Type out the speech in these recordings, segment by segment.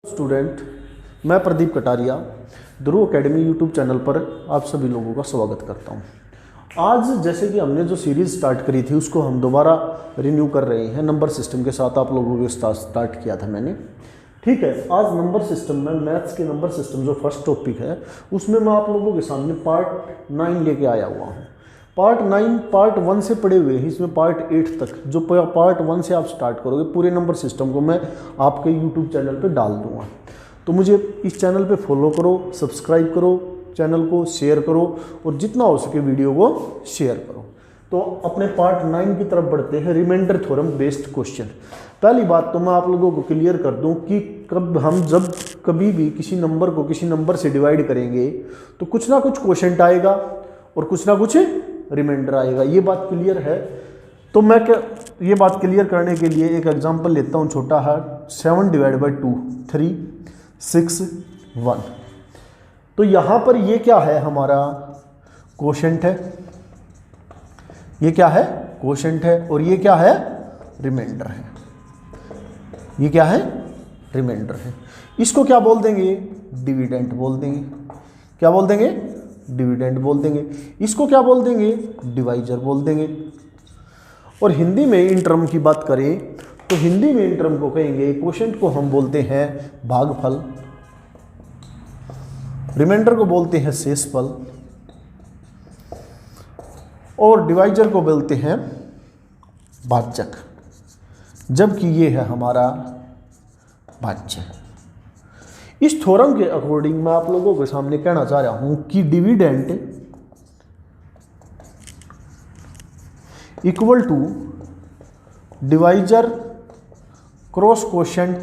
Student, मैं प्रदीप कटारिया ध्रुव academy YouTube channel पर आप सभी लोगों का स्वागत करता हूं। आज जैसे कि हमने जो सीरीज़ स्टार्ट करी थी उसको हम दोबारा रिन्यू कर रहे हैं। नंबर सिस्टम के साथ आप लोगों के साथ स्टार्ट किया था मैंने, ठीक है। आज नंबर सिस्टम में मैथ्स के नंबर सिस्टम जो फर्स्ट टॉपिक है उसमें मैं आप लोगों के सामने पार्ट 9 लेके आया हुआ हूँ। पार्ट 9 पार्ट 1 से पढ़े हुए हैं, इसमें पार्ट 8 तक जो पार्ट 1 से आप स्टार्ट करोगे पूरे नंबर सिस्टम को मैं आपके यूट्यूब चैनल पे डाल दूंगा। तो मुझे इस चैनल पे फॉलो करो, सब्सक्राइब करो, चैनल को शेयर करो और जितना हो सके वीडियो को शेयर करो। तो अपने पार्ट 9 की तरफ बढ़ते हैं, रिमाइंडर थ्योरम बेस्ड क्वेश्चन। पहली बात तो मैं आप लोगों को क्लियर कर दूं कि जब कभी भी किसी नंबर को किसी नंबर से डिवाइड करेंगे तो कुछ ना कुछ क्वोशंट आएगा और कुछ ना कुछ रिमाइंडर आएगा। ये बात क्लियर है। तो मैं ये बात क्लियर करने के लिए एक एग्जांपल लेता हूँ छोटा है। 7 डिवाइड बाई 2 3 6 1। तो यहाँ पर ये क्या है, हमारा क्वोशंट है। ये क्या है, क्वोशंट है। और ये क्या है, रिमाइंडर है। ये क्या है, रिमाइंडर है। इसको क्या बोल देंगे, डिविडेंड बोल देंगे। क्या बोल देंगे, डिविडेंड बोल देंगे। इसको क्या बोल देंगे, डिवाइजर बोल देंगे। और हिंदी में इन टर्म की बात करें तो हिंदी में इन टर्म को कहेंगे, क्वोशंट को हम बोलते हैं भागफल, रिमाइंडर को बोलते हैं शेषफल और डिवाइजर को बोलते हैं भाज्यक, जबकि ये है हमारा भाज्य। इस थ्योरम के अकॉर्डिंग मैं आप लोगों के सामने कहना चाह रहा हूं कि dividend equal to divisor cross quotient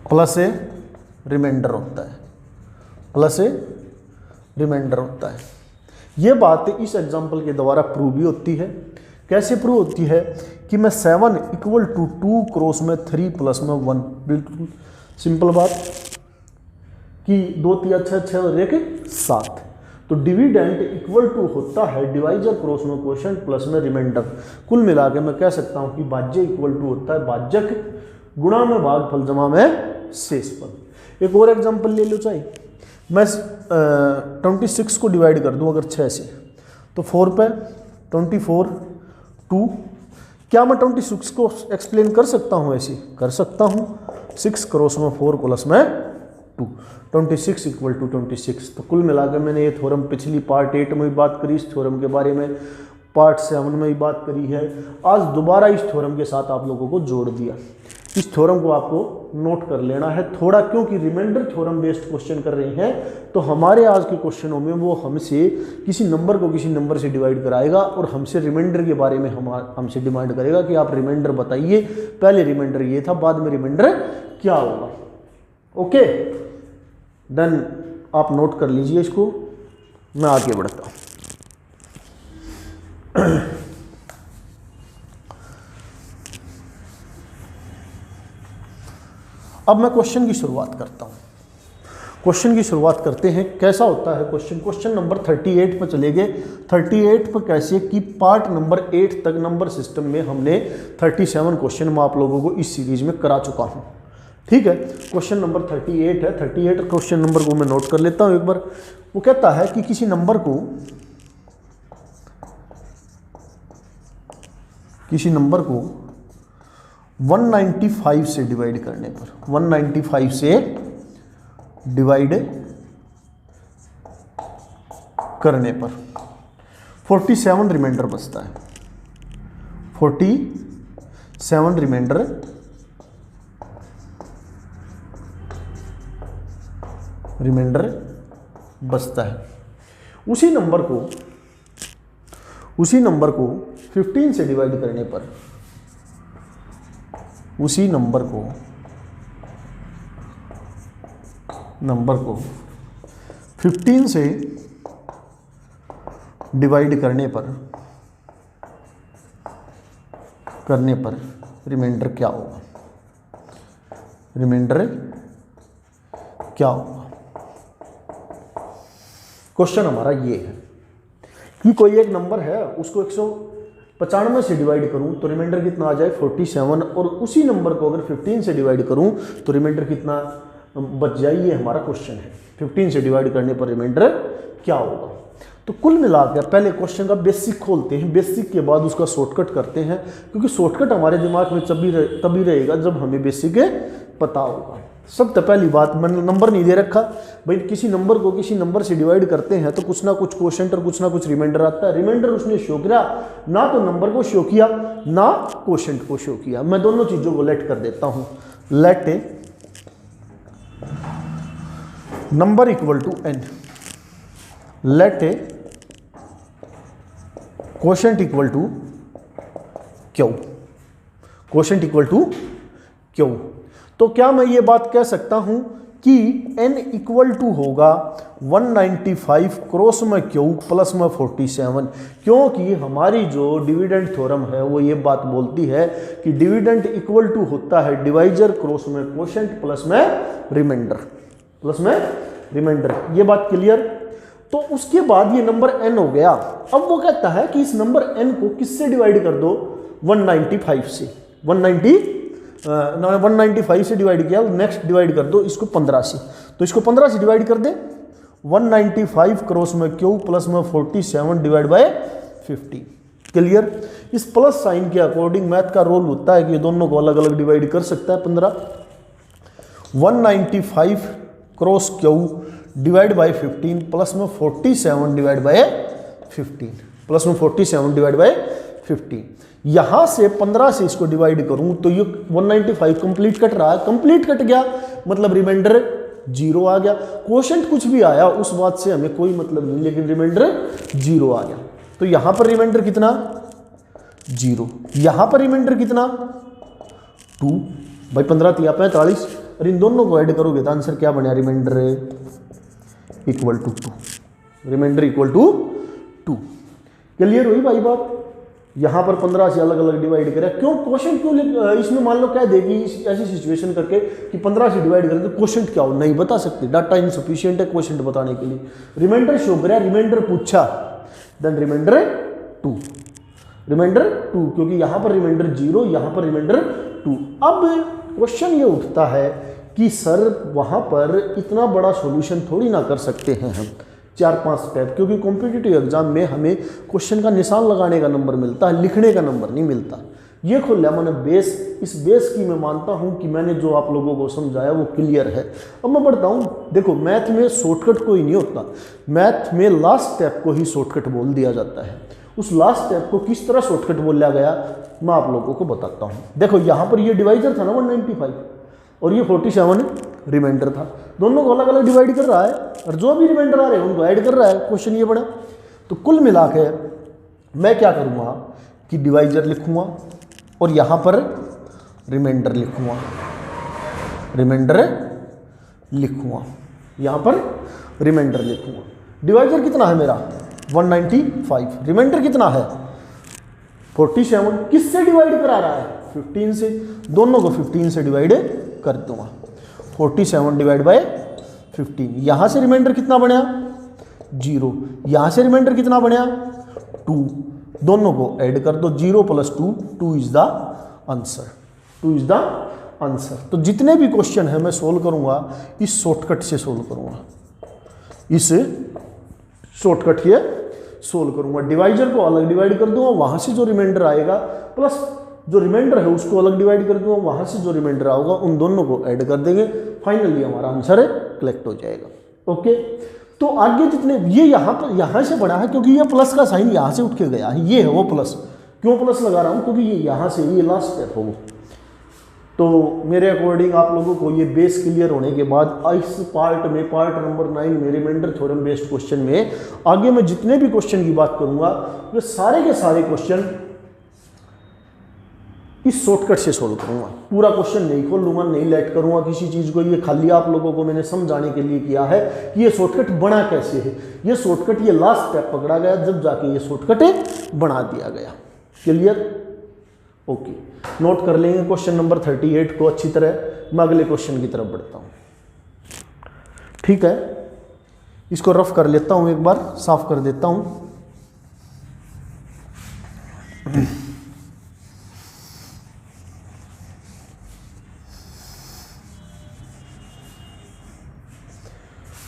plus a remainder होता है, प्लस ए रिमाइंडर होता है। यह बात इस एग्जांपल के द्वारा प्रूव भी होती है। कैसे प्रूव होती है कि मैं 7 इक्वल टू 2 क्रॉस में 3 प्लस में 1, बिल्कुल सिंपल बात कि 2 3 6 6 और 1 7। तो डिविडेंड इक्वल टू होता है डिवाइजर क्रॉस में क्वोशंट प्लस में रिमाइंडर। कुल मिला के मैं कह सकता हूं कि भाज्य इक्वल टू होता है भाज्यक गुणा में भागफल जमा में शेषफल। एक और एग्जांपल ले लो चाहे, मैं 26 को डिवाइड कर दूं अगर 6 से तो 4 पे 24 2। क्या मैं 26 को एक्सप्लेन कर सकता हूं, ऐसे कर सकता हूं। 6 क्रॉस में 4 प्लस में 2, 26 इक्वल टू 26। तो कुल मिलाकर मैंने ये थ्योरम पिछली पार्ट 8 में भी बात करी, इस थ्योरम के बारे में पार्ट 7 में भी बात करी है। आज दोबारा इस थ्योरम के साथ आप लोगों को जोड़ दिया। इस थ्योरम को आपको नोट कर लेना है थोड़ा, क्योंकि रिमाइंडर थ्योरम बेस्ड क्वेश्चन कर रहे हैं। तो हमारे आज के क्वेश्चनों में वो हमसे किसी नंबर को किसी नंबर से डिवाइड कराएगा और हमसे रिमाइंडर के बारे में हमसे डिमांड करेगा कि आप रिमाइंडर बताइए। पहले रिमाइंडर ये था, बाद में रिमाइंडर क्या होगा। ओके देन आप नोट कर लीजिए इसको, मैं आगे बढ़ता हूं। अब मैं क्वेश्चन की शुरुआत करता हूं। क्वेश्चन की शुरुआत करते हैं। कैसा होता है क्वेश्चन नंबर 38 पर चले गए। 38 पर कैसे कि पार्ट नंबर 8 तक नंबर सिस्टम में हमने 37 क्वेश्चन मैं आप लोगों को इस सीरीज में करा चुका हूं, ठीक है। क्वेश्चन नंबर 38 है। 38 क्वेश्चन नंबर को मैं नोट कर लेता हूं एक बार। वो कहता है कि किसी नंबर को 195 से डिवाइड करने पर, 195 से डिवाइड करने पर 47 रिमाइंडर बचता है। 47 रिमाइंडर बचता है। उसी नंबर को 15 से डिवाइड करने पर, उसी नंबर को 15 से डिवाइड करने पर रिमाइंडर क्या होगा, रिमाइंडर क्या होगा। क्वेश्चन हमारा ये है कि कोई एक नंबर है, उसको 95 से डिवाइड करूं तो रिमाइंडर कितना आ जाए 47, और उसी नंबर को अगर 15 से डिवाइड करूं तो रिमाइंडर कितना बच जाए, ये हमारा क्वेश्चन है। 15 से डिवाइड करने पर रिमाइंडर क्या होगा। तो कुल मिलाकर पहले क्वेश्चन का बेसिक खोलते हैं, बेसिक के बाद उसका शॉर्टकट करते हैं, क्योंकि शॉर्टकट हमारे दिमाग में तभी रहेगा जब हमें बेसिक पता होगा। सबसे पहली बात, मैंने नंबर नहीं दे रखा भाई, किसी नंबर को किसी नंबर से डिवाइड करते हैं तो कुछ ना कुछ क्वोशंट और कुछ ना कुछ रिमाइंडर आता है। रिमाइंडर उसने शो किया ना, तो नंबर को शो किया ना क्वोशंट को शो किया। मैं दोनों चीजों को लेट कर देता हूं। Let number equal to n, let quotient equal to q, quotient equal to q। तो क्या मैं ये बात कह सकता हूं कि n इक्वल टू होगा 195 क्रॉस में q प्लस में 47, क्योंकि हमारी जो डिविडेंड थ्योरम है वो ये बात बोलती है कि डिविडेंड इक्वल टू होता है डिवाइजर क्रॉस में क्वोशंट प्लस में रिमाइंडर, प्लस में रिमाइंडर। ये बात क्लियर। तो उसके बाद ये नंबर n हो गया। अब वो कहता है कि इस नंबर n को किससे डिवाइड कर दो, 195 से। 195 से डिवाइड किया, नेक्स्ट डिवाइड कर दो इसको 15 से, तो इसको 15 से डिवाइड कर दे। 195 क्रॉस में q प्लस में 47 डिवाइड बाय 50। क्लियर। इस प्लस साइन के अकॉर्डिंग मैथ का रोल होता है कि ये दोनों को अलग अलग डिवाइड कर सकता है 15। 195 cross q divide by 15 plus में 47 डिवाइड बाय 15, प्लस में 47 डिवाइड बाय 15। यहां से 15 से इसको डिवाइड करूं तो ये 195 कंप्लीट कट रहा है, कंप्लीट कट गया मतलब रिमाइंडर 0 आ गया। क्वोशंट कुछ भी आया उस बात से हमें कोई मतलब नहीं, लेकिन रिमाइंडर 0 आ गया। तो यहां पर रिमाइंडर कितना 0, यहां पर रिमाइंडर कितना 2, भाई 15 तिया 45, और इन दोनों को ऐड करोगे तो आंसर क्या बना, remainder equal to 2, remainder equal to 2। Clear हुई भाई बात। यहां पर 15 से अलग अलग डिवाइड करें, क्यों क्वेश्चन क्यों इसमें मान लो कह देगी ऐसी सिचुएशन करके कि 15 से डिवाइड करें तो क्वेश्चन क्या हो, नहीं बता सकते, डाटा इनसफिशिएंट है क्वेश्चन बताने के लिए। रिमाइंडर शो करे, रिमाइंडर पूछा, देन रिमाइंडर 2, रिमाइंडर 2, क्योंकि यहां पर रिमाइंडर 0, यहां पर रिमाइंडर 2। अब क्वेश्चन ये उठता है कि सर वहां पर इतना बड़ा सॉल्यूशन थोड़ी ना कर सकते हैं हम, 4-5 स्टेप, क्योंकि कॉम्पिटिटिव एग्जाम में हमें क्वेश्चन का निशान लगाने का नंबर मिलता है, लिखने का नंबर नहीं मिलता। ये खोल लिया मैंने बेस। इस बेस की मैं मानता हूं कि मैंने जो आप लोगों को समझाया वो क्लियर है। अब मैं बढ़ता हूं। देखो मैथ में शॉर्टकट कोई नहीं होता, मैथ में लास्ट स्टेप को ही शॉर्टकट बोल दिया जाता है। उस लास्ट स्टेप को किस तरह शॉर्टकट बोला गया मैं आप लोगों को बताता हूं। देखो यहां पर ये डिवाइजर था ना 195 और ये 47 रिमाइंडर था, दोनों को अलग अलग डिवाइड कर रहा है और जो भी रिमाइंडर आ रहे हैं उनको ऐड कर रहा है। क्वेश्चन ये बड़ा। तो कुल मिला के मैं क्या करूँगा कि डिवाइजर लिखूँगा और यहाँ पर रिमाइंडर लिखूँगा, रिमाइंडर लिखूँगा, यहाँ पर रिमाइंडर लिखूँगा। डिवाइजर कितना है मेरा 195, रिमाइंडर कितना है 47। किससे डिवाइड करा रहा है 15 से, दोनों को 15 से डिवाइड कर दूंगा। 47 डिवाइड बाय 15। यहां से रिमाइंडर कितना बना 0, यहां से रिमाइंडर कितना बना 2, दोनों को ऐड कर दो, 0 + 2, 2 is the answer, 2 is the answer. तो जितने भी क्वेश्चन है मैं सोल्व करूंगा इस शॉर्टकट से सोल्व करूंगा, इस शॉर्टकट से सोल्व करूंगा। डिवाइजर को अलग डिवाइड कर दूंगा, वहां से जो रिमाइंडर आएगा प्लस जो रिमाइंडर है उसको अलग डिवाइड कर दूंगा, वहां से जो रिमाइंडर आएगा उन दोनों को ऐड कर देंगे, फाइनली हमारा आंसर कलेक्ट हो जाएगा। ओके, तो आगे जितने ये यहां से बना है क्योंकि ये प्लस का साइन यहां से उठ के गया है, ये है वो प्लस। क्यों प्लस लगा रहा हूं क्योंकि ये यहां से ये लास्ट स्टेप हो। तो मेरे अकॉर्डिंग आप लोगों को ये बेस क्लियर होने के बाद इस पार्ट में, पार्ट नंबर 9 में रिमाइंडर थ्योरम बेस्ड क्वेश्चन में आगे मैं जितने भी क्वेश्चन की बात करूंगा ये सारे के सारे क्वेश्चन इस शॉर्टकट से सोल्व करूंगा। पूरा क्वेश्चन नहीं खोल लूंगा, नहीं लेट करूंगा किसी चीज को। ये खाली आप लोगों को मैंने समझाने के लिए किया है कि ये शॉर्टकट बना कैसे है। ये शॉर्टकट ये लास्ट स्टेप पकड़ा गया जब जाके ये शॉर्टकट बना दिया गया। क्लियर? ओके, नोट कर लेंगे क्वेश्चन नंबर 38 को अच्छी तरह। मैं अगले क्वेश्चन की तरफ बढ़ता हूं। ठीक है, इसको रफ कर लेता हूं, एक बार साफ कर देता हूं।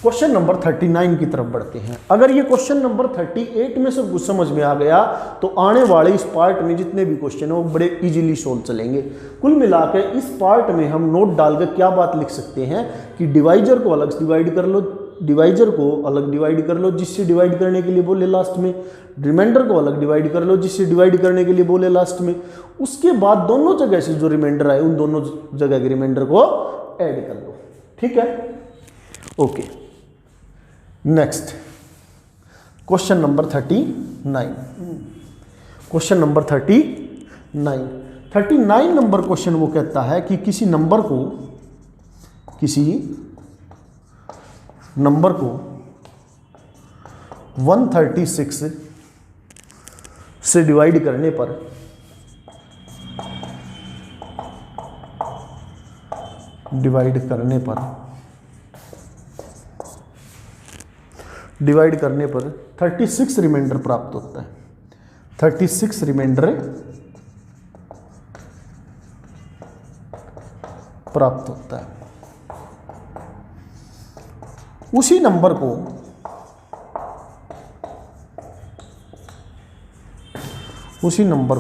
क्वेश्चन नंबर 39 की तरफ बढ़ते हैं। अगर ये क्वेश्चन नंबर 38 में से कुछ समझ में आ गया तो आने वाले इस पार्ट में जितने भी क्वेश्चन है वो बड़े इजीली सोल्व चलेंगे। कुल मिलाकर इस पार्ट में हम नोट डालकर क्या बात लिख सकते हैं कि डिवाइजर को अलग डिवाइड कर लो, डिवाइजर को अलग डिवाइड कर लो जिससे डिवाइड करने के लिए बोले लास्ट में, रिमाइंडर को अलग डिवाइड कर लो जिससे डिवाइड करने के लिए बोले लास्ट में। उसके बाद दोनों जगह से जो रिमाइंडर आए उन दोनों जगह के रिमाइंडर को ऐड कर लो। ठीक है, okay. Next question number 39। Question number 39 number question वो कहता है कि किसी नंबर को 136 से डिवाइड करने पर डिवाइड करने पर 36 रिमाइंडर प्राप्त होता है। 36 रिमाइंडर प्राप्त होता है। उसी नंबर को उसी नंबर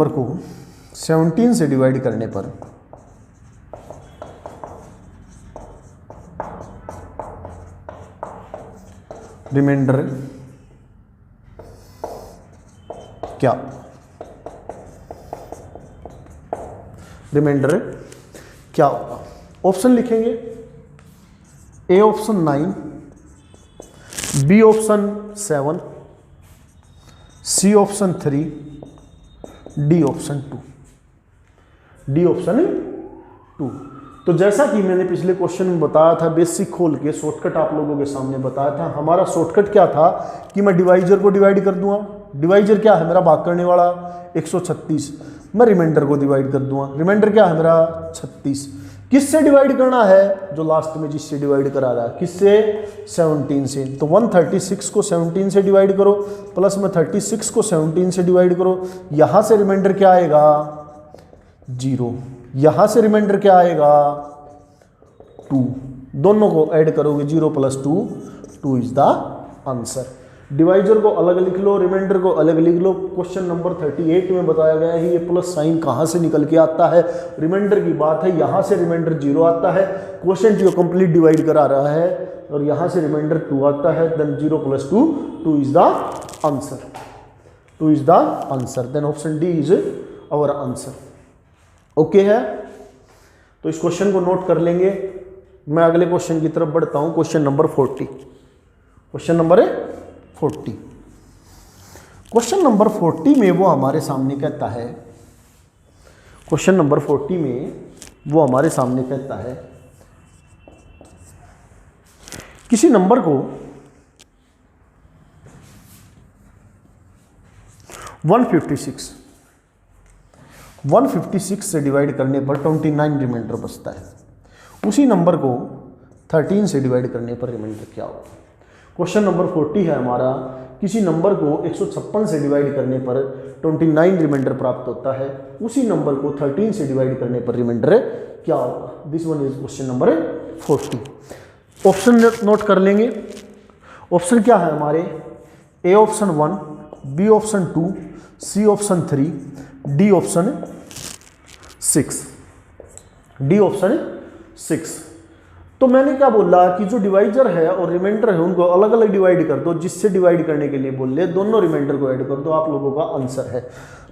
को 17 से डिवाइड करने पर रिमाइंडर क्या होगा। ऑप्शन लिखेंगे, A option 9, B option 7, C option 3, D option 2। तो जैसा कि मैंने पिछले क्वेश्चन में बताया था, बेसिक खोल के शॉर्टकट आप लोगों के सामने बताया था। हमारा शॉर्टकट क्या था कि मैं डिवाइजर को डिवाइड कर दूंगा। डिवाइजर क्या है मेरा, भाग करने वाला 136। मैं रिमाइंडर को डिवाइड कर दूंगा। रिमाइंडर क्या है मेरा 36। किससे डिवाइड करना है, जो लास्ट में जिससे डिवाइड करा रहा है, किससे 17 से। तो 136 को 17 से डिवाइड करो, प्लस में 36 को 17 से डिवाइड करो। यहां से रिमाइंडर क्या आएगा 0, यहां से रिमाइंडर क्या आएगा 2। दोनों को ऐड करोगे 0 + 2 इज द आंसर। डिवाइजर को अलग लिख लो, रिमाइंडर को अलग लिख लो। क्वेश्चन नंबर 38 में बताया गया है ये प्लस साइन कहां से निकल के आता है। रिमाइंडर की बात है, यहां से रिमाइंडर 0 आता है, क्वेश्चन जो कंप्लीट डिवाइड करा रहा है, और यहां से रिमाइंडर 2 आता है। Then 0 + 2 is the answer. 2 is the answer. Then option D is our answer. Okay है, तो इस क्वेश्चन को नोट कर लेंगे। मैं अगले क्वेश्चन की तरफ बढ़ता हूं। Question number 40। Question number 40। Question number 40 में वो हमारे सामने कहता है, क्वेश्चन नंबर 40 में वो हमारे सामने कहता है किसी नंबर को 156 से डिवाइड करने पर 29 रिमाइंडर बचता है। उसी नंबर को 13 से डिवाइड करने पर रिमाइंडर क्या होगा। क्वेश्चन नंबर 40 है हमारा, किसी नंबर को 156 से डिवाइड करने पर 29 रिमाइंडर प्राप्त होता है। उसी नंबर को 13 से डिवाइड करने पर रिमाइंडर क्या होगा। This one is question number 40। Option note कर लेंगे। ऑप्शन क्या है हमारे, A option 1, B option 2, C option 3, D option 6। D option 6। तो मैंने क्या बोला कि जो डिवाइजर है और रिमाइंडर है उनको अलग अलग डिवाइड कर दो, जिससे डिवाइड करने के लिए बोल ले दोनों रिमाइंडर को ऐड कर दो, आप लोगों का आंसर है।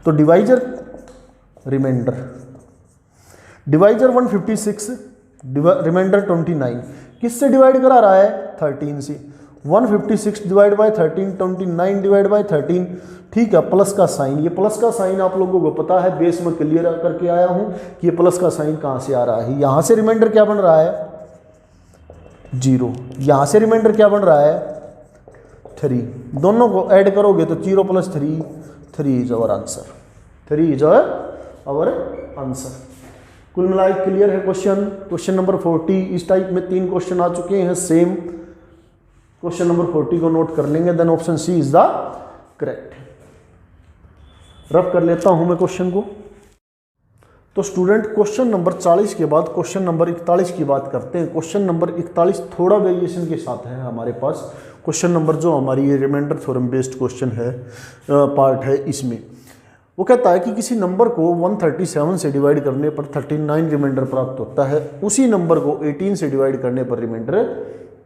तो डिवाइजर रिमाइंडर, डिवाइजर 156, रिमाइंडर 29, किससे डिवाइड करा रहा है 13 से। 156 डिवाइड बाय 13, 29 डिवाइड बाय 13। ठीक है, प्लस का साइन, ये प्लस का साइन आप लोगों को पता है, बेस में क्लियर करके आया हूं कि ये प्लस का साइन कहां से आ रहा है। यहां से रिमाइंडर क्या बन रहा है 0, यहां से रिमाइंडर क्या बन रहा है 3। दोनों को ऐड करोगे तो 0 + 3 is our answer. 3 is our answer. कुल मिलाकर क्लियर है क्वेश्चन। Question number 40। इस टाइप में 3 क्वेश्चन आ चुके हैं सेम। क्वेश्चन नंबर 40 को नोट कर लेंगे, then option C is the correct. Rough कर लेता हूं मैं क्वेश्चन को। तो स्टूडेंट क्वेश्चन नंबर 40 के बाद क्वेश्चन नंबर 41 की बात करते हैं। क्वेश्चन नंबर 41 थोड़ा वेरिएशन के साथ है हमारे पास। क्वेश्चन नंबर जो हमारी ये रिमाइंडर थ्योरम बेस्ड क्वेश्चन है, पार्ट है, इसमें वो कहता है कि किसी नंबर को 137 से डिवाइड करने पर 39 रिमाइंडर प्राप्त होता है, उसी नंबर को 18 से डिवाइड करने पर रिमाइंडर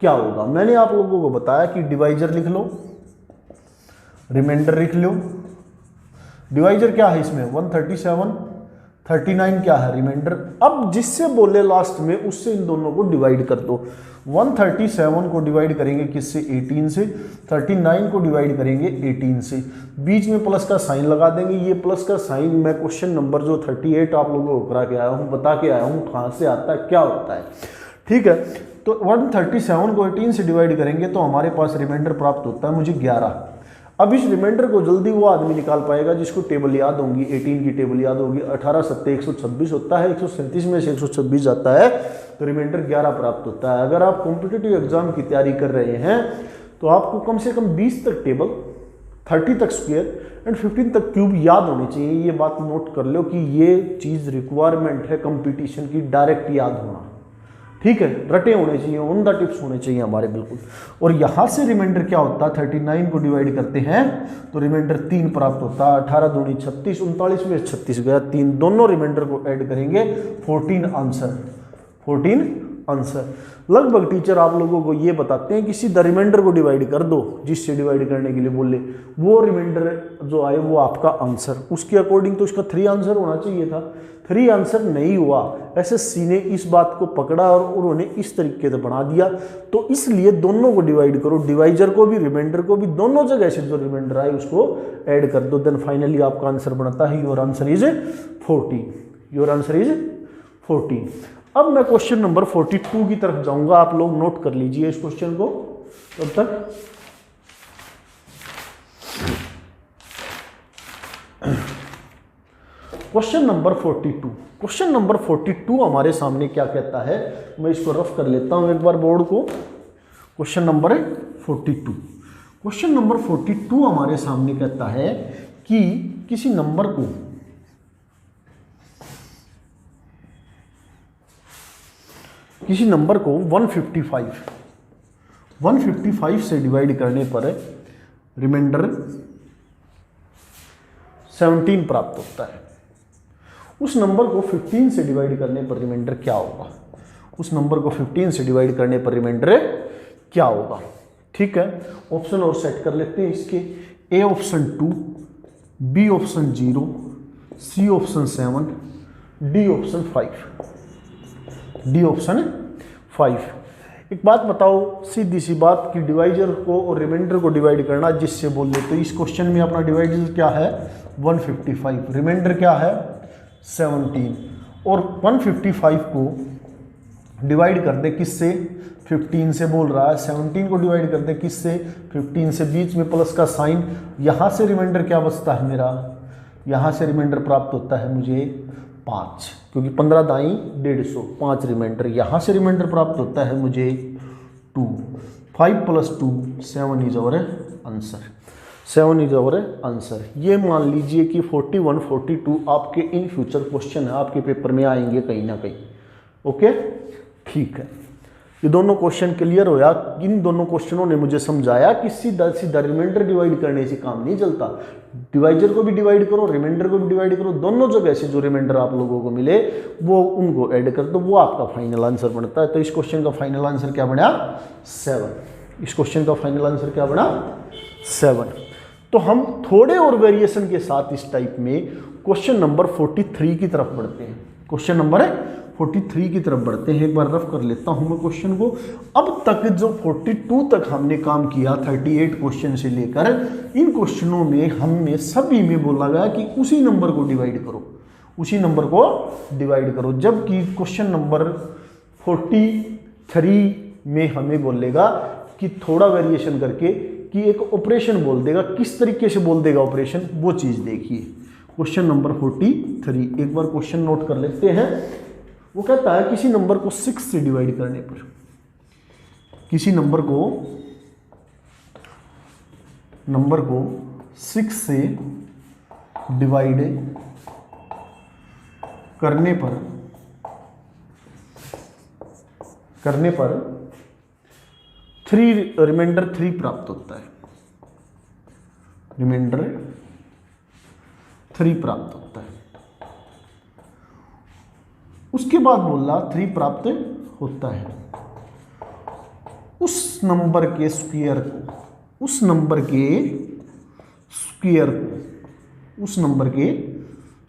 क्या होगा। मैंने आप लोगों को बताया कि डिवाइजर लिख लो, रिमाइंडर लिख लो। डिवाइजर क्या है इसमें 137, 39 क्या है रिमाइंडर। अब जिससे बोले लास्ट में उससे इन दोनों को डिवाइड कर दो। 137 को डिवाइड करेंगे किससे 18 से, 39 को डिवाइड करेंगे 18 से, बीच में प्लस का साइन लगा देंगे। ये प्लस का साइन मैं क्वेश्चन नंबर जो 38 आप लोगों को करा के आया हूँ, बता के आया हूँ कहाँ से आता है, क्या होता है, ठीक है। तो 137 को 18 से डिवाइड करेंगे तो हमारे पास रिमाइंडर प्राप्त होता है मुझे 11। अब इस रिमाइंडर को जल्दी वो आदमी निकाल पाएगा जिसको टेबल याद होंगी, 18 की टेबल याद होगी। 18 सत्ते 126 होता है, 137 में से 126 जाता है तो रिमाइंडर 11 प्राप्त होता है। अगर आप कॉम्पिटिटिव एग्जाम की तैयारी कर रहे हैं तो आपको कम से कम 20 तक टेबल, 30 तक स्क्वायर एंड 15 तक क्यूब याद होनी चाहिए। ये बात नोट कर लो कि ये चीज़ रिक्वायरमेंट है कंपटीशन की, डायरेक्ट याद होना, ठीक है, रटे होने चाहिए, ऑन द टिप्स होने चाहिए हमारे बिल्कुल। और यहाँ से रिमाइंडर क्या होता है 39 को डिवाइड करते हैं तो रिमाइंडर 3 प्राप्त होता है। 18 दूनी 36, 39 में 36 गया, 3 दोनों रिमाइंडर को ऐड करेंगे 14 आंसर, 14 आंसर। लगभग टीचर आप लोगों को ये बताते हैं कि सीधा रिमाइंडर को डिवाइड कर दो, जिससे डिवाइड करने के लिए बोले वो रिमाइंडर जो आए वो आपका आंसर। उसके अकॉर्डिंग तो उसका 3 आंसर होना चाहिए था, 3 आंसर नहीं हुआ। एसएससी ने इस बात को पकड़ा और उन्होंने इस तरीके से बना दिया। तो इसलिए दोनों को डिवाइड करो, डिवाइजर को भी रिमाइंडर को भी, दोनों जगह से जो रिमाइंडर आए उसको ऐड कर दो, देन फाइनली आपका आंसर बनता है your answer is 40, your answer is 40। अब मैं क्वेश्चन नंबर 42 की तरफ जाऊंगा, आप लोग नोट कर लीजिए इस क्वेश्चन को तब तक। क्वेश्चन नंबर 42, क्वेश्चन नंबर 42 हमारे सामने क्या कहता है, मैं इसको रफ कर लेता हूं एक बार बोर्ड को। क्वेश्चन नंबर 42, क्वेश्चन नंबर 42 हमारे सामने कहता है कि किसी नंबर को किसी नंबर को 155 से डिवाइड करने पर रिमाइंडर 17 प्राप्त होता है। उस नंबर को 15 से डिवाइड करने पर रिमाइंडर क्या होगा। उस नंबर को 15 से डिवाइड करने पर रिमाइंडर क्या होगा, ठीक है। ऑप्शन और सेट कर लेते हैं इसके। A option 2, B option 0, C option 7, D option 5, D option 5। एक बात बताओ, सीधी सी बात कि डिवाइजर को और रिमाइंडर को डिवाइड करना जिससे बोल ले, तो इस क्वेश्चन में अपना डिवाइजर क्या है 155, रिमाइंडर क्या है 17, और 155 को डिवाइड कर दे किससे 15 से बोल रहा है, 17 को डिवाइड कर दे किससे 15 से, बीच में प्लस का साइन, यहाँ से रिमाइंडर क्या बचता है मेरा, यहाँ से रिमाइंडर प्राप्त होता है मुझे 5, क्योंकि 15 दाई 150, 5 रिमाइंडर, यहाँ से रिमाइंडर प्राप्त होता है मुझे 2, 5 + 2 7 is our answer, 7 is our answer. ये मान लीजिए कि 41, 42 आपके इन फ्यूचर क्वेश्चन है, आपके पेपर में आएंगे कहीं ना कहीं, ओके, ठीक है। ये दोनों क्वेश्चन क्लियर होया। इन दोनों क्वेश्चनों ने मुझे समझाया कि सीधा सीधा रिमाइंडर डिवाइड करने से काम नहीं चलता, डिवाइजर को भी डिवाइड करो, रिमाइंडर को भी डिवाइड करो, दोनों जगह से जो रिमाइंडर आप लोगों को मिले वो उनको ऐड कर दो, वो आपका फाइनल आंसर बनता है। तो इस क्वेश्चन का फाइनल आंसर क्या बना 7, इस क्वेश्चन का फाइनल आंसर क्या बना 7। तो हम थोड़े और वेरिएशन के साथ इस टाइप में क्वेश्चन नंबर 43 की तरफ बढ़ते हैं, क्वेश्चन नंबर 43 की तरफ बढ़ते हैं। एक बार रफ कर लेता हूं मैं क्वेश्चन को। अब तक जो 42 तक हमने काम किया 38 क्वेश्चन से लेकर, इन क्वेश्चनों में हमने सभी में बोला गया कि उसी नंबर को डिवाइड करो, उसी नंबर को डिवाइड करो, जबकि क्वेश्चन नंबर 43 में हमें बोलेगा कि थोड़ा वेरिएशन करके कि एक ऑपरेशन बोल देगा, किस तरीके से बोल देगा ऑपरेशन, वो चीज़ देखिए। क्वेश्चन नंबर 43, एक बार क्वेश्चन नोट कर लेते हैं। वो कहता है किसी नंबर को 6 से डिवाइड करने पर, किसी नंबर को नंबर को 6 से डिवाइड करने पर 3 रिमाइंडर 3 प्राप्त होता है। रिमाइंडर 3 प्राप्त होता है। उसके बाद बोला 3 प्राप्त होता है उस नंबर के स्क्वायर को, उस नंबर के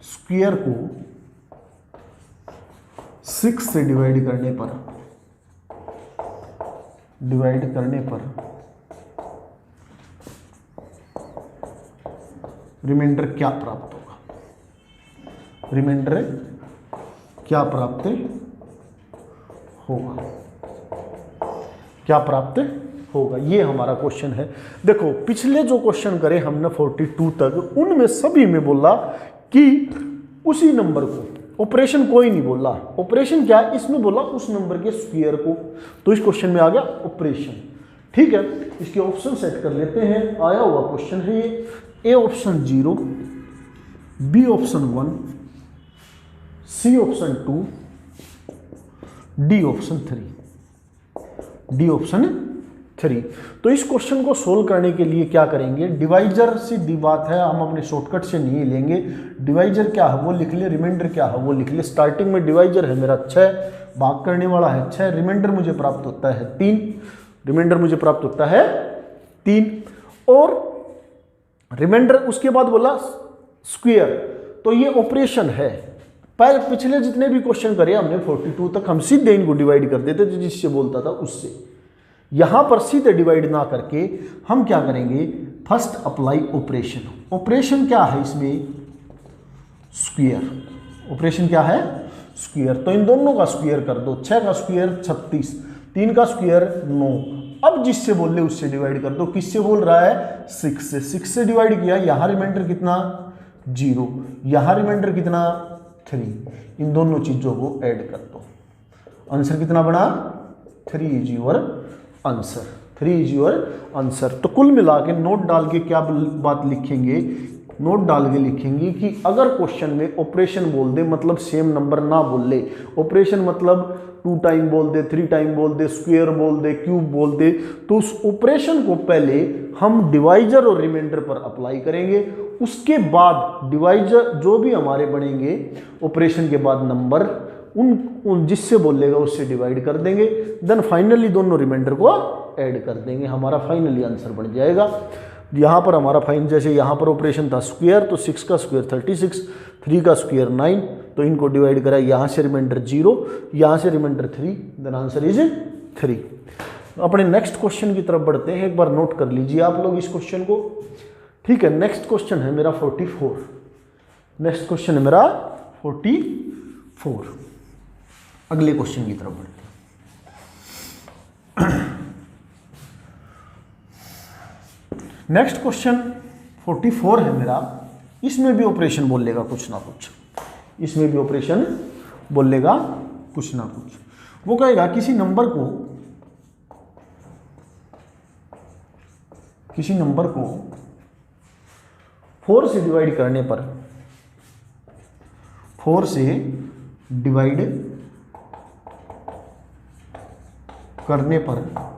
स्क्वायर को 6 से डिवाइड करने पर रिमाइंडर क्या प्राप्त होगा? रिमाइंडर क्या प्राप्त होगा? क्या प्राप्त होगा? ये हमारा क्वेश्चन है। देखो पिछले जो क्वेश्चन करे हमने 42 तक, उनमें सभी में बोला कि उसी नंबर को, ऑपरेशन कोई नहीं बोला। ऑपरेशन क्या है? इसमें बोला उस नंबर के स्क्वायर को। तो इस क्वेश्चन में आ गया ऑपरेशन। ठीक है, इसके ऑप्शन सेट कर लेते हैं। आया हुआ क्वेश्चन है ये। A option 0, B option 1, C option 2, D option 3। तो इस क्वेश्चन को सोल्व करने के लिए क्या करेंगे? डिवाइजर सीधी बात है, हम अपने शॉर्टकट से नहीं लेंगे। डिवाइजर क्या है वो लिख ले, रिमाइंडर क्या है वो लिख ले। स्टार्टिंग में डिवाइजर है मेरा 6, भाग करने वाला है 6, रिमाइंडर मुझे प्राप्त होता है 3, रिमाइंडर मुझे प्राप्त होता है 3, और रिमाइंडर उसके बाद बोला स्क्वायर। तो ये ऑपरेशन है। पिछले जितने भी क्वेश्चन करे हमने 42 तक, हम सीधे इनको डिवाइड कर देते थे जिससे बोलता था उससे। यहां पर सीधे डिवाइड ना करके हम क्या करेंगे? First apply operation. ऑपरेशन क्या है इसमें? स्क्वायर। ऑपरेशन क्या है? स्क्वायर। तो इन दोनों का स्क्वायर कर दो। 6 का स्क्वायर 36, 3 का स्क्वायर 9। अब जिससे बोल रहे उससे डिवाइड कर दो। किससे बोल रहा है? 6 से। 6 से डिवाइड किया, यहां रिमाइंडर कितना? 0, यहां रिमाइंडर कितना? 3। इन दोनों चीजों को ऐड कर दो। आंसर कितना बना? 3 is your answer. 3 is your answer. तो कुल मिला के नोट डाल के क्या बात लिखेंगे? नोट डाल के लिखेंगे कि अगर क्वेश्चन में ऑपरेशन बोल दे, मतलब सेम नंबर ना बोल ले, ऑपरेशन मतलब 2 टाइम बोल दे, 3 टाइम बोल दे, स्क्वायर बोल दे, क्यूब बोल दे, तो उस ऑपरेशन को पहले हम डिवाइजर और रिमाइंडर पर अप्लाई करेंगे। उसके बाद डिवाइजर जो भी हमारे बनेंगे ऑपरेशन के बाद नंबर, उन जिससे बोलेगा उससे डिवाइड कर देंगे। देन फाइनली दोनों रिमाइंडर को ऐड कर देंगे। हमारा फाइनली आंसर बन जाएगा। यहाँ पर हमारा फाइन, जैसे यहाँ पर ऑपरेशन था स्क्वायर, तो 6 का स्क्वायर 36, 3 का स्क्वायर 9, तो इनको डिवाइड करा। यहाँ से रिमाइंडर 0, यहाँ से रिमाइंडर 3, देन आंसर इज 3। अपने नेक्स्ट क्वेश्चन की तरफ बढ़ते हैं। एक बार नोट कर लीजिए आप लोग इस क्वेश्चन को। ठीक है, नेक्स्ट क्वेश्चन है मेरा 44। नेक्स्ट क्वेश्चन है मेरा 44। अगले क्वेश्चन की तरफ बढ़ते हैं। नेक्स्ट क्वेश्चन 44 है मेरा। इसमें भी ऑपरेशन बोलेगा कुछ ना कुछ, इसमें भी ऑपरेशन बोलेगा कुछ ना कुछ। वो कहेगा किसी नंबर को 4 से डिवाइड करने पर, 4 से डिवाइड करने पर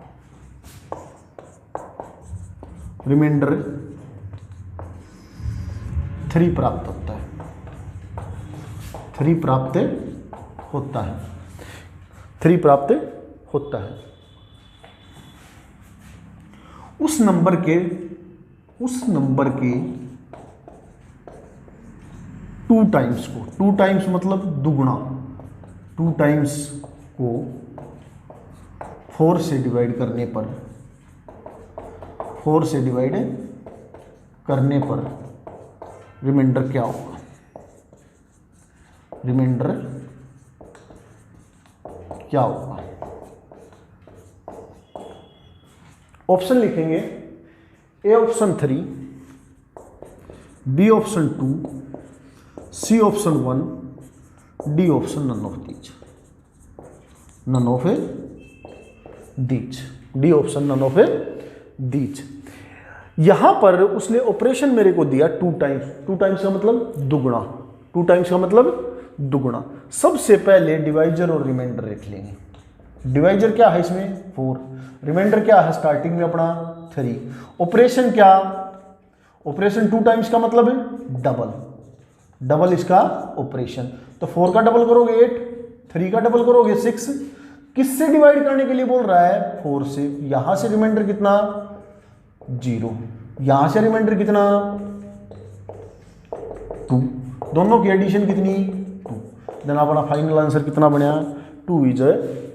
रिमाइंडर 3 प्राप्त होता है। 3 प्राप्त होता है। 3 प्राप्त होता है। उस नंबर के 2 टाइम्स को, 2 टाइम्स मतलब दुगुना, 2 टाइम्स को 4 से डिवाइड करने पर, 4 से डिवाइड करने पर रिमाइंडर क्या होगा? रिमाइंडर क्या होगा? ऑप्शन लिखेंगे। A option 3, B option 2, C option 1, D option none of these. None of these. D option none of these. यहां पर उसने ऑपरेशन मेरे को दिया 2 टाइम्स। 2 टाइम्स का मतलब दुगुना, 2 टाइम्स का मतलब दुगुना। सबसे पहले डिवाइजर और रिमाइंडर लिख लेंगे। डिवाइजर क्या है इसमें 4, रिमाइंडर क्या है स्टार्टिंग में अपना 3। ऑपरेशन क्या, ऑपरेशन 2 टाइम्स का मतलब है डबल, डबल इसका ऑपरेशन। तो 4 का डबल करोगे 8, 3 का डबल करोगे 6। किससे डिवाइड करने के लिए बोल रहा है 4 से। यहां से रिमाइंडर कितना 0, यहां से रिमाइंडर कितना 2, दोनों की एडिशन कितनी 2। देन अपना फाइनल आंसर कितना बना 2 इज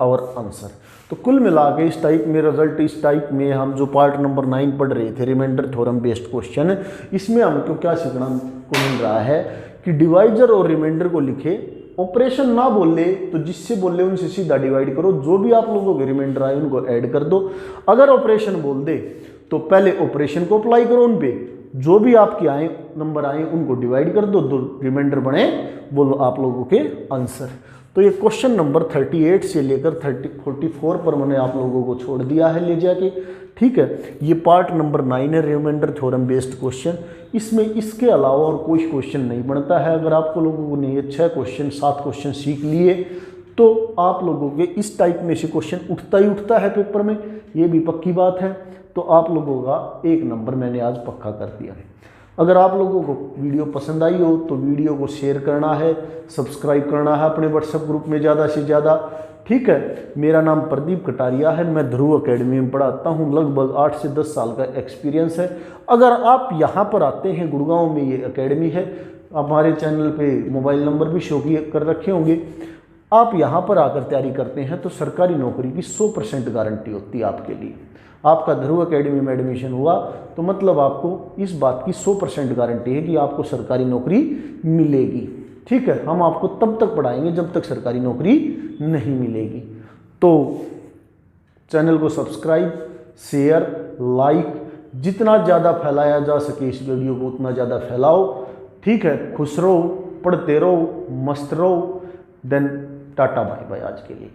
आवर आंसर। तो कुल मिला के इस टाइप में रिजल्ट, इस टाइप में हम जो पार्ट नंबर 9 पढ़ रहे थे रिमाइंडर थ्योरम बेस्ड क्वेश्चन, इसमें हमको क्या सीखना को मिल रहा है कि डिवाइजर और रिमाइंडर को लिखे, ऑपरेशन ना बोले तो जिससे बोले उनसे सीधा डिवाइड करो, जो भी आप लोगों के रिमाइंडर आए उनको ऐड कर दो। अगर ऑपरेशन बोल दे तो पहले ऑपरेशन को अप्लाई करो उन पे, जो भी आपके आए नंबर आए उनको डिवाइड कर दो, रिमाइंडर बने बोलो आप लोगों के आंसर। तो ये क्वेश्चन नंबर 38 से लेकर 44 पर मैंने आप लोगों को छोड़ दिया है ले जाके, ठीक है। ये पार्ट नंबर 9 है रिमाइंडर थ्योरम बेस्ड क्वेश्चन। इसमें इसके अलावा और कोई क्वेश्चन नहीं बनता है। अगर आपको लोगों ने ये 6 क्वेश्चन 7 क्वेश्चन सीख लिए तो आप लोगों के इस टाइप में से क्वेश्चन उठता ही उठता है पेपर में, ये भी पक्की बात है। तो आप लोगों का 1 नंबर मैंने आज पक्का कर दिया है। अगर आप लोगों को वीडियो पसंद आई हो तो वीडियो को शेयर करना है, सब्सक्राइब करना है अपने व्हाट्सएप ग्रुप में ज़्यादा से ज़्यादा, ठीक है। मेरा नाम प्रदीप कटारिया है, मैं ध्रुव एकेडमी में पढ़ाता हूँ, लगभग 8 से 10 साल का एक्सपीरियंस है। अगर आप यहाँ पर आते हैं, गुड़गांव में ये एकेडमी है, हमारे चैनल पे मोबाइल नंबर भी शो कर रखे होंगे, आप यहाँ पर आकर तैयारी करते हैं तो सरकारी नौकरी की 100% गारंटी होती है आपके लिए। आपका ध्रुव एकेडमी में एडमिशन हुआ तो मतलब आपको इस बात की 100% गारंटी है कि आपको सरकारी नौकरी मिलेगी, ठीक है। हम आपको तब तक पढ़ाएंगे जब तक सरकारी नौकरी नहीं मिलेगी। तो चैनल को सब्सक्राइब, शेयर, लाइक, जितना ज़्यादा फैलाया जा सके इस वीडियो को उतना ज़्यादा फैलाओ, ठीक है। खुश रहो, पढ़ते रहो, मस्त रहो। देन टाटा बाय बाय आज के लिए।